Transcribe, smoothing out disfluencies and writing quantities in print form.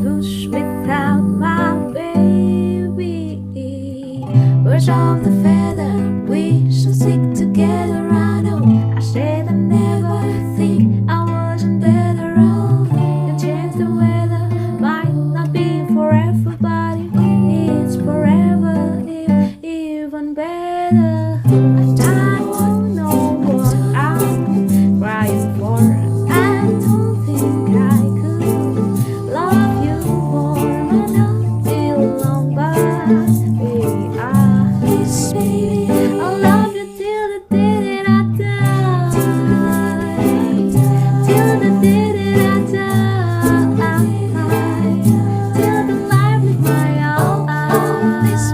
bush without my baby. Birds of the feather, we should stick together. I know I said I never think I wasn't better off. Can change the weather, might not be for everybody. It's forever, if even better. I don't know what I'm crying for. I don't think I could love you more, but not feel long, but we are. I'll love you till the day that I die, till the day that I die, till the life with my eyes.